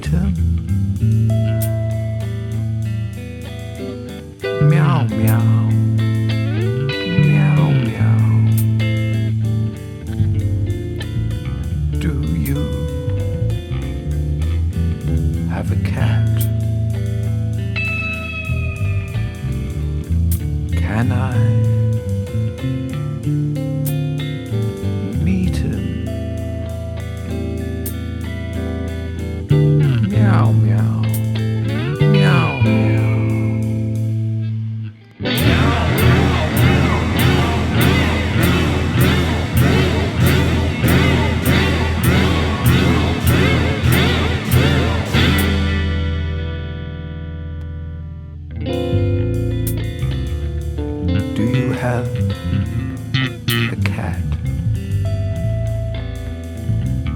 meet him? Meow, meow. Meow, meow. Do you have a cat? Can I meet him? Meow, meow. Meow, meow. Do you have a cat?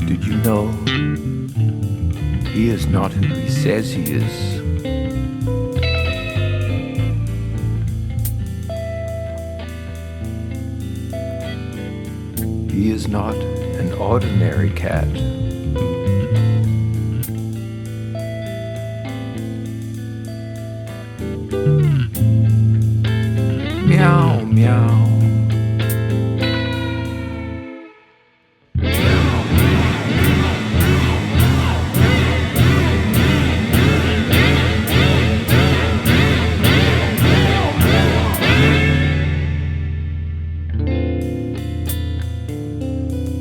Did you know he is not who he says he is? He is not an ordinary cat. Meow, meow.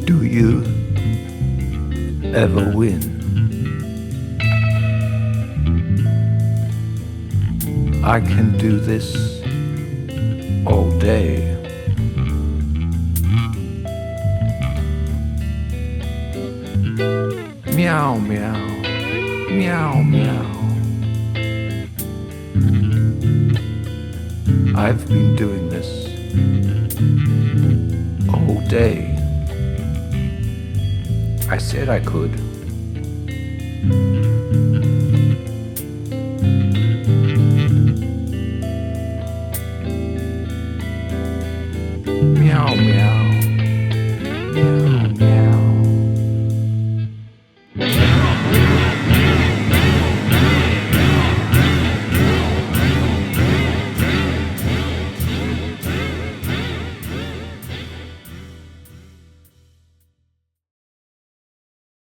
Do you ever win? I can do this all day. Meow, meow. Meow, meow. I've been doing this all day. I said I could.